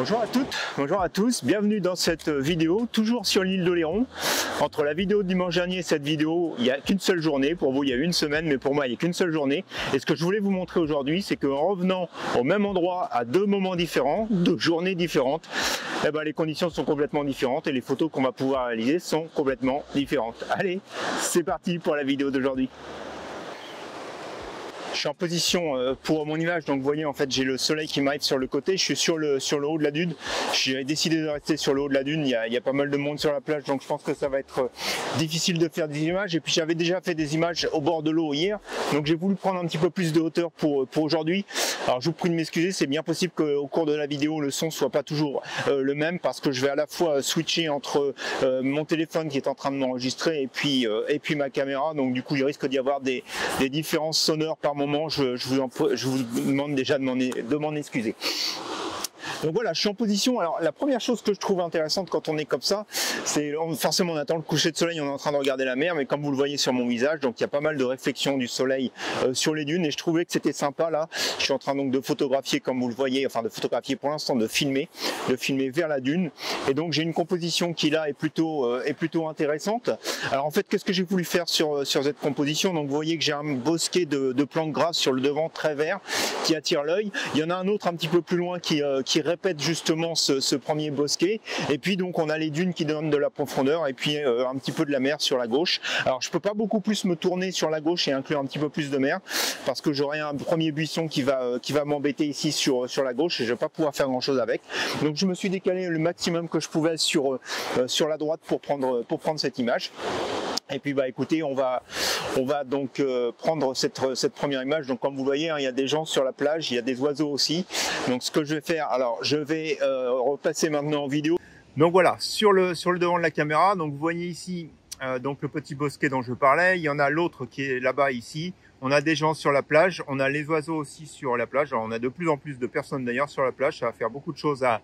Bonjour à toutes, bonjour à tous, bienvenue dans cette vidéo, toujours sur l'île d'Oléron. Entre la vidéo de dimanche dernier et cette vidéo, il n'y a qu'une seule journée. Pour vous, il y a une semaine, mais pour moi, il n'y a qu'une seule journée. Et ce que je voulais vous montrer aujourd'hui, c'est qu'en revenant au même endroit à deux moments différents, deux journées différentes, eh ben, les conditions sont complètement différentes et les photos qu'on va pouvoir réaliser sont complètement différentes. Allez, c'est parti pour la vidéo d'aujourd'hui. Je suis en position pour mon image, donc vous voyez en fait j'ai le soleil qui m'arrive sur le côté, je suis sur le haut de la dune. J'ai décidé de rester sur le haut de la dune, il y a pas mal de monde sur la plage, donc je pense que ça va être difficile de faire des images. Et puis j'avais déjà fait des images au bord de l'eau hier, donc j'ai voulu prendre un petit peu plus de hauteur pour aujourd'hui. Alors je vous prie de m'excuser, c'est bien possible qu'au cours de la vidéo le son soit pas toujours le même, parce que je vais à la fois switcher entre mon téléphone qui est en train de m'enregistrer et puis ma caméra, donc du coup il risque d'y avoir des différences sonores par moment. Je vous demande déjà de m'en excuser. Donc voilà, je suis en position. Alors la première chose que je trouve intéressante quand on est comme ça, c'est forcément on attend le coucher de soleil, on est en train de regarder la mer, mais comme vous le voyez sur mon visage, donc il y a pas mal de réflexions du soleil sur les dunes, et je trouvais que c'était sympa là. Je suis en train donc de photographier, comme vous le voyez, enfin de photographier pour l'instant, de filmer vers la dune, et donc j'ai une composition qui là est plutôt intéressante. Alors en fait, qu'est-ce que j'ai voulu faire sur cette composition? Donc vous voyez que j'ai un bosquet de plantes grasses sur le devant très vert qui attire l'œil. Il y en a un autre un petit peu plus loin qui répète justement ce premier bosquet, et puis donc on a les dunes qui donnent de la profondeur, et puis un petit peu de la mer sur la gauche. Alors je peux pas beaucoup plus me tourner sur la gauche et inclure un petit peu plus de mer, parce que j'aurai un premier buisson qui va m'embêter ici sur la gauche, et je vais pas pouvoir faire grand chose avec. Donc je me suis décalé le maximum que je pouvais sur la droite pour prendre cette image. Et puis bah écoutez, on va donc prendre cette première image. Donc comme vous voyez, hein, il y a des gens sur la plage, il y a des oiseaux aussi. Donc ce que je vais faire, alors je vais repasser maintenant en vidéo. Donc voilà, sur le devant de la caméra, donc vous voyez ici donc le petit bosquet dont je parlais. Il y en a l'autre qui est là-bas ici. On a des gens sur la plage, on a les oiseaux aussi sur la plage. Alors on a de plus en plus de personnes d'ailleurs sur la plage. Ça va faire beaucoup de choses à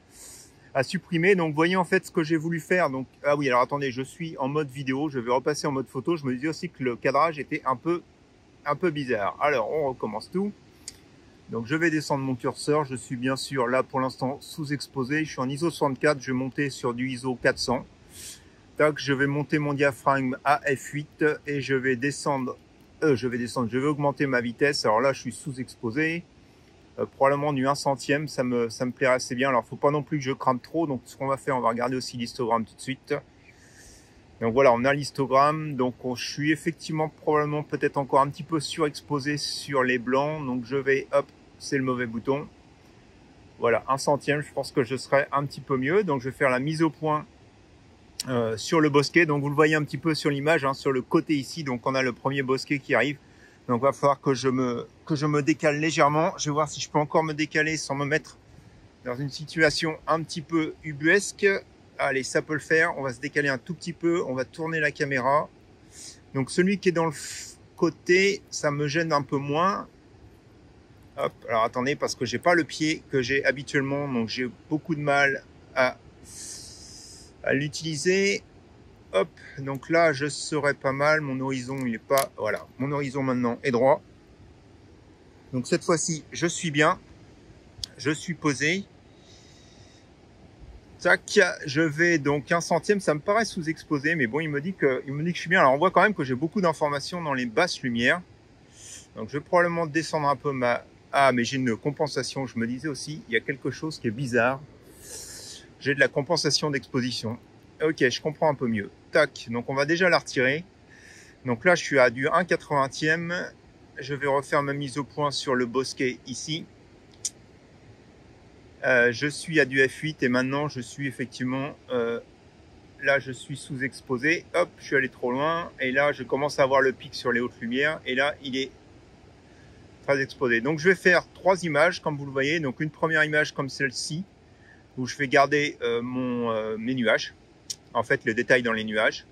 supprimer. Donc vous voyez en fait ce que j'ai voulu faire. Donc ah oui, alors attendez, je suis en mode vidéo, je vais repasser en mode photo. Je me disais aussi que le cadrage était un peu bizarre. Alors on recommence tout. Donc je vais descendre mon curseur, je suis bien sûr là pour l'instant sous-exposé, je suis en ISO 64, je vais monter sur du ISO 400. Tac, je vais monter mon diaphragme à f8 et je vais augmenter ma vitesse. Alors là je suis sous-exposé. Probablement du 1 centième, ça me plairait assez bien. Alors faut pas non plus que je crame trop, donc ce qu'on va faire, on va regarder aussi l'histogramme tout de suite. Donc voilà, on a l'histogramme, donc je suis effectivement probablement peut-être encore un petit peu surexposé sur les blancs, donc je vais, hop, c'est le mauvais bouton. Voilà, 1 centième, je pense que je serai un petit peu mieux. Donc je vais faire la mise au point sur le bosquet. Donc vous le voyez un petit peu sur l'image, hein, sur le côté ici, donc on a le premier bosquet qui arrive. Donc il va falloir que je me décale légèrement. Je vais voir si je peux encore me décaler sans me mettre dans une situation un petit peu ubuesque. Allez, ça peut le faire. On va se décaler un tout petit peu. On va tourner la caméra. Donc celui qui est dans le côté, ça me gêne un peu moins. Hop, alors attendez, parce que j'ai pas le pied que j'ai habituellement. Donc j'ai beaucoup de mal à l'utiliser. Hop, donc là je serai pas mal, mon horizon il est pas, voilà, mon horizon maintenant est droit. Donc cette fois-ci je suis bien, je suis posé. Tac, je vais donc 1 centième, ça me paraît sous-exposé, mais bon il me dit que je suis bien. Alors on voit quand même que j'ai beaucoup d'informations dans les basses lumières. Donc je vais probablement descendre un peu mais j'ai une compensation, je me disais aussi, il y a quelque chose qui est bizarre. J'ai de la compensation d'exposition. Ok, je comprends un peu mieux. Tac, donc on va déjà la retirer. Donc là, je suis à du 1/80e. Je vais refaire ma mise au point sur le bosquet ici. Je suis à du f8 et maintenant je suis effectivement... là, je suis sous-exposé. Hop, je suis allé trop loin. Et là, je commence à avoir le pic sur les hautes lumières. Et là, il est très exposé. Donc je vais faire 3 images, comme vous le voyez. Donc une première image comme celle-ci, où je vais garder mes nuages. En fait, le détail dans les nuages.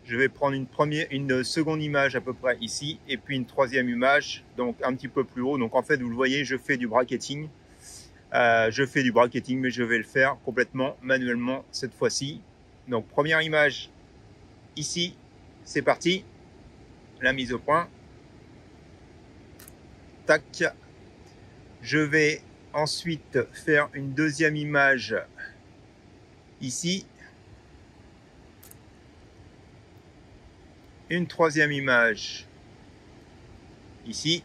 Je vais prendre une seconde image à peu près ici, et puis une troisième image, donc un petit peu plus haut. Donc en fait, vous le voyez, je fais du bracketing. Mais je vais le faire complètement manuellement cette fois-ci. Donc première image ici, c'est parti. La mise au point. Tac. Je vais ensuite faire une deuxième image ici. Une troisième image ici.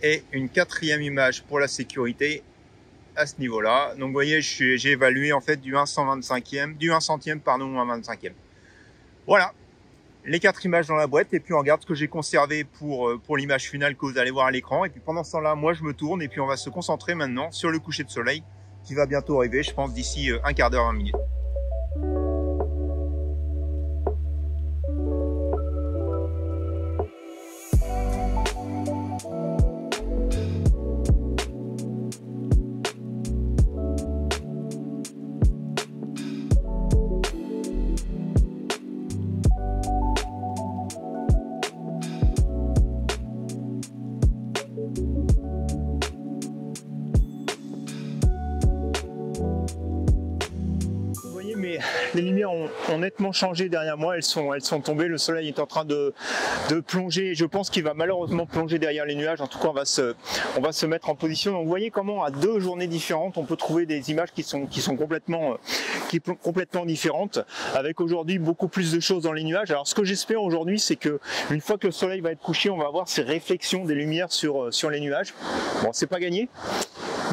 Et une quatrième image pour la sécurité à ce niveau-là. Donc vous voyez, j'ai évalué en fait du 1 centième pardon, à 25e. Voilà, les 4 images dans la boîte, et puis on regarde ce que j'ai conservé pour l'image finale que vous allez voir à l'écran. Et puis pendant ce temps-là, moi je me tourne et puis on va se concentrer maintenant sur le coucher de soleil qui va bientôt arriver, je pense d'ici un quart d'heure, 20 minutes. Les lumières ont nettement changé derrière moi, elles sont tombées, le soleil est en train de plonger, je pense qu'il va malheureusement plonger derrière les nuages. En tout cas on va se mettre en position. Donc vous voyez comment à 2 journées différentes on peut trouver des images qui sont complètement différentes, avec aujourd'hui beaucoup plus de choses dans les nuages. Alors ce que j'espère aujourd'hui, c'est que une fois que le soleil va être couché, on va avoir ces réflexions des lumières sur les nuages. Bon, c'est pas gagné,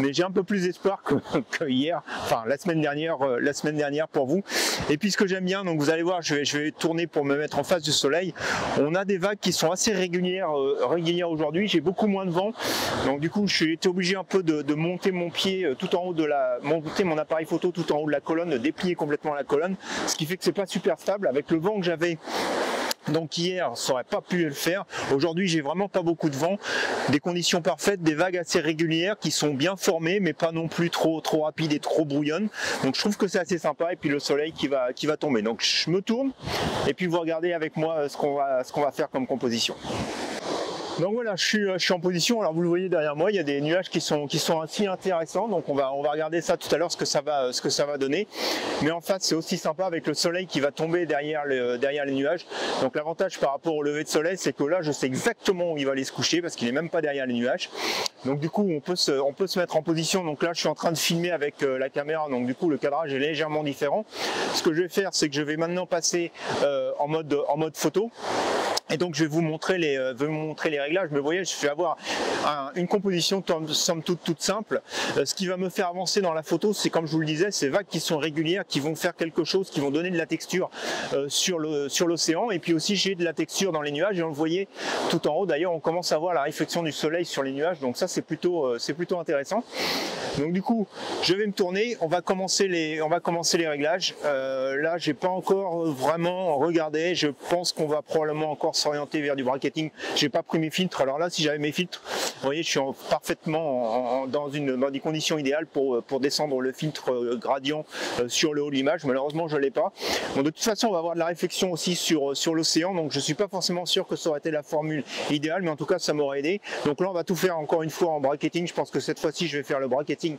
mais j'ai un peu plus d'espoir que hier, enfin la semaine dernière pour vous. Et puis ce que j'aime bien, donc vous allez voir, je vais tourner pour me mettre en face du soleil. On a des vagues qui sont assez régulières aujourd'hui. J'ai beaucoup moins de vent, donc du coup j'ai été obligé un peu de monter mon pied tout en haut monter mon appareil photo tout en haut de la colonne, de déplier complètement la colonne, ce qui fait que c'est pas super stable avec le vent que j'avais. Donc hier, ça n'aurait pas pu le faire. Aujourd'hui, j'ai vraiment pas beaucoup de vent, des conditions parfaites, des vagues assez régulières qui sont bien formées, mais pas non plus trop rapides et trop brouillonnes. Donc je trouve que c'est assez sympa. Et puis le soleil qui va tomber. Donc je me tourne et puis vous regardez avec moi ce qu'on va faire comme composition. Donc voilà, je suis en position. Alors vous le voyez derrière moi, il y a des nuages qui sont assez intéressants. Donc on va regarder ça tout à l'heure, ce que ça va donner. Mais en face, c'est aussi sympa avec le soleil qui va tomber derrière les nuages. Donc l'avantage par rapport au lever de soleil, c'est que là, je sais exactement où il va aller se coucher parce qu'il n'est même pas derrière les nuages. Donc du coup, on peut se mettre en position. Donc là, je suis en train de filmer avec la caméra. Donc du coup, le cadrage est légèrement différent. Ce que je vais faire, c'est que je vais maintenant passer en mode photo. Et donc je vais vous montrer les réglages, mais vous voyez, je vais avoir une composition somme toute simple. Ce qui va me faire avancer dans la photo, c'est comme je vous le disais, ces vagues qui sont régulières, qui vont faire quelque chose, qui vont donner de la texture sur l'océan, et puis aussi j'ai de la texture dans les nuages, et on le voyait tout en haut. D'ailleurs, on commence à voir la réflexion du soleil sur les nuages, donc ça c'est plutôt intéressant. Donc du coup, je vais me tourner, on va commencer les réglages. Là, j'ai pas encore vraiment regardé, je pense qu'on va probablement encore s'orienter vers du bracketing. J'ai pas pris mes filtres. Alors là, si j'avais mes filtres, vous voyez, je suis parfaitement dans des conditions idéales pour descendre le filtre gradient sur le haut de l'image. Malheureusement, je l'ai pas. Bon, de toute façon, on va avoir de la réflexion aussi sur l'océan, donc je suis pas forcément sûr que ça aurait été la formule idéale, mais en tout cas, ça m'aurait aidé. Donc là, on va tout faire encore une fois en bracketing. Je pense que cette fois-ci, je vais faire le bracketing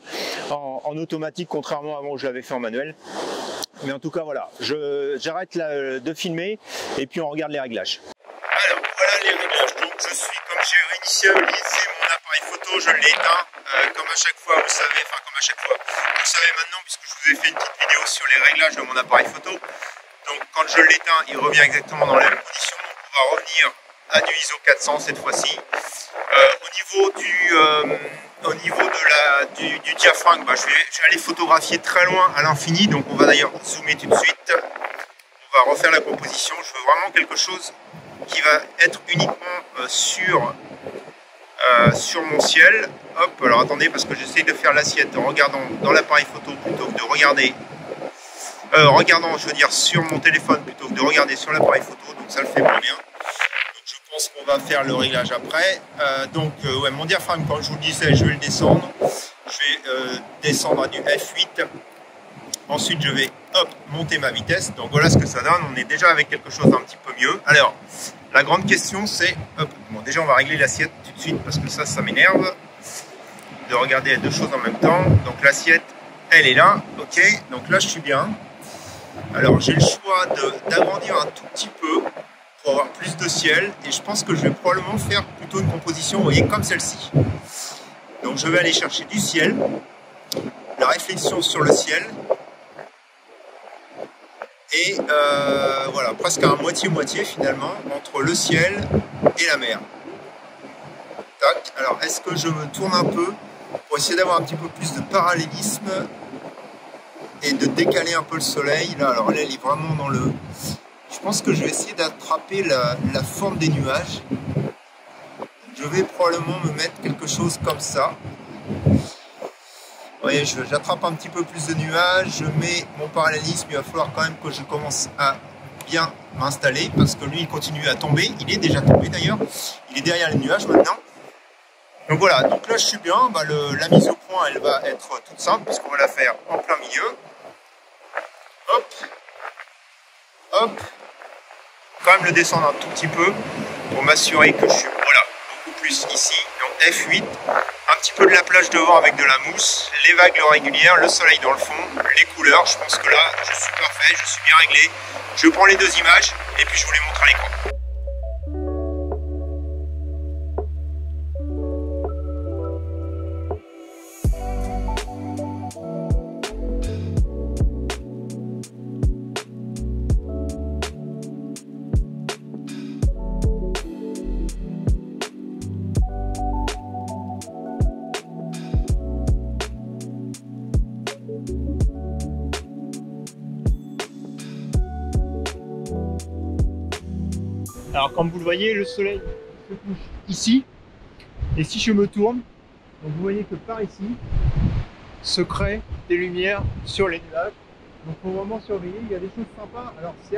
en automatique, contrairement à avant où je l'avais fait en manuel. Mais en tout cas, voilà, j'arrête de filmer et puis on regarde les réglages. Alors voilà les réglages, donc je suis, comme j'ai réinitialisé mon appareil photo, je l'ai éteint, comme à chaque fois, vous savez, enfin comme à chaque fois, vous le savez maintenant puisque je vous ai fait une petite vidéo sur les réglages de mon appareil photo. Donc quand je l'éteins, il revient exactement dans la même position, donc on va revenir à du ISO 400 cette fois-ci. Au niveau du diaphragme, je vais aller photographier très loin à l'infini, donc on va d'ailleurs zoomer tout de suite. On va refaire la composition, je veux vraiment quelque chose qui va être uniquement sur mon ciel. Hop, alors attendez, parce que j'essaie de faire l'assiette en regardant dans l'appareil photo plutôt que de regarder, je veux dire sur mon téléphone plutôt que de regarder sur l'appareil photo, donc ça le fait pas bien. Donc je pense qu'on va faire le réglage après. Ouais, mon diaphragme, comme je vous le disais, je vais le descendre. Je vais descendre à du F8. Ensuite, je vais monter ma vitesse. Donc voilà ce que ça donne. On est déjà avec quelque chose d'un petit peu mieux. Alors, la grande question, c'est... Bon, déjà, on va régler l'assiette tout de suite parce que ça m'énerve de regarder les deux choses en même temps. Donc l'assiette, elle est là. Ok, donc là, je suis bien. Alors, j'ai le choix d'agrandir un tout petit peu pour avoir plus de ciel. Et je pense que je vais probablement faire plutôt une composition, vous voyez, comme celle-ci. Donc, je vais aller chercher du ciel. la réflexion sur le ciel. Et voilà, presque à moitié-moitié finalement, entre le ciel et la mer. Tac. Alors, est-ce que je me tourne un peu pour essayer d'avoir un petit peu plus de parallélisme et de décaler un peu le soleil. Là, alors là, il est vraiment dans le... Je pense que je vais essayer d'attraper la forme des nuages. Je vais probablement me mettre quelque chose comme ça. Vous voyez, j'attrape un petit peu plus de nuages, je mets mon parallélisme, il va falloir quand même que je commence à bien m'installer parce que lui, il continue à tomber. Il est déjà tombé d'ailleurs. Il est derrière les nuages maintenant. Donc voilà, donc là je suis bien. Bah, la mise au point, elle va être toute simple puisqu'on va la faire en plein milieu. Hop, hop. Quand même le descendre un tout petit peu pour m'assurer que je suis beaucoup plus ici. Donc F8, un petit peu de la plage devant avec de la mousse, les vagues régulières, le soleil dans le fond, les couleurs. Je pense que là je suis parfait, je suis bien réglé. Je prends les deux images et puis je vous les montre à l'écran. Alors comme vous le voyez, le soleil se couche ici, et si je me tourne, donc vous voyez que par ici se créent des lumières sur les nuages. Donc il faut vraiment surveiller, il y a des choses sympas. Alors c'est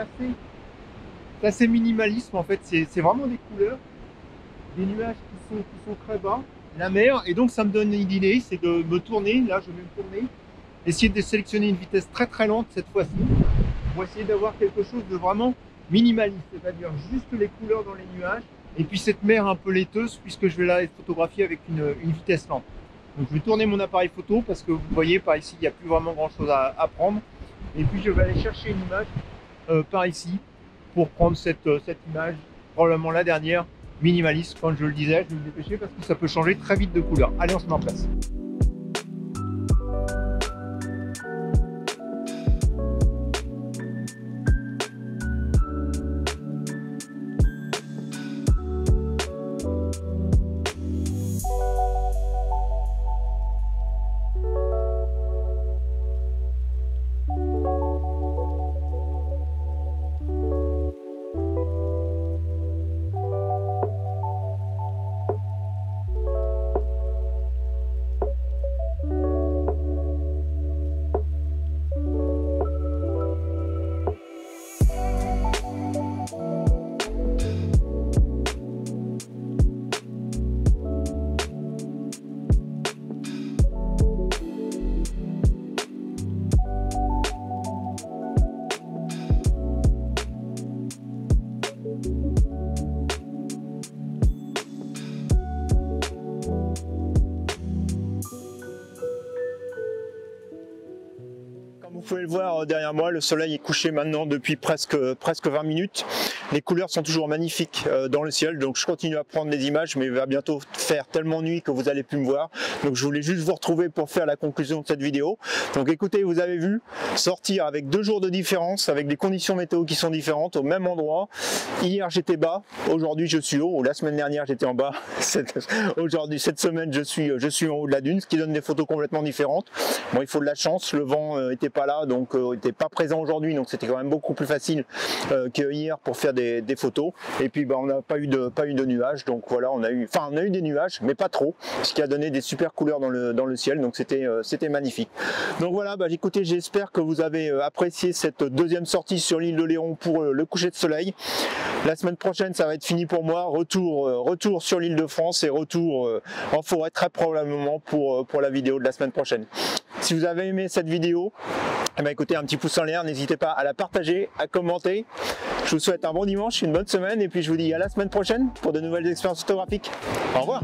assez minimaliste en fait, c'est vraiment des couleurs, des nuages qui sont très bas, la mer, et donc ça me donne une idée, c'est de me tourner, là je vais me tourner, essayer de sélectionner une vitesse très lente cette fois-ci, pour essayer d'avoir quelque chose de vraiment minimaliste, c'est-à-dire juste les couleurs dans les nuages et puis cette mer un peu laiteuse puisque je vais la photographier avec une vitesse lente. Donc je vais tourner mon appareil photo parce que vous voyez par ici il n'y a plus vraiment grand chose à prendre, et puis je vais aller chercher une image par ici pour prendre cette image, probablement la dernière, minimaliste. Comme je le disais, je vais me dépêcher parce que ça peut changer très vite de couleur. Allez, on se met en place. Vous pouvez le voir derrière moi, le soleil est couché maintenant depuis presque 20 minutes. Les couleurs sont toujours magnifiques dans le ciel, donc je continue à prendre des images, mais il va bientôt faire tellement nuit que vous n'allez plus me voir. Donc je voulais juste vous retrouver pour faire la conclusion de cette vidéo. Donc écoutez, vous avez vu, sortir avec 2 jours de différence, avec des conditions météo qui sont différentes, au même endroit. Hier j'étais bas, aujourd'hui je suis haut, la semaine dernière j'étais en bas, aujourd'hui cette semaine je suis en haut de la dune, ce qui donne des photos complètement différentes. Bon, il faut de la chance, le vent n'était pas là, donc n'était pas présent aujourd'hui, donc c'était quand même beaucoup plus facile que hier pour faire des photos. Et puis on n'a pas eu de nuages, donc voilà, on a eu des nuages, mais pas trop, ce qui a donné des super couleurs dans le ciel, donc c'était magnifique. Donc voilà, écoutez, j'espère que vous avez apprécié cette deuxième sortie sur l'île d'Oléron pour le coucher de soleil. La semaine prochaine, ça va être fini pour moi, retour sur l'île de France et retour en forêt très probablement pour la vidéo de la semaine prochaine. Si vous avez aimé cette vidéo, écoutez, un petit pouce en l'air, n'hésitez pas à la partager, à commenter. Je vous souhaite un bon dimanche, une bonne semaine, et puis je vous dis à la semaine prochaine pour de nouvelles expériences photographiques. Au revoir.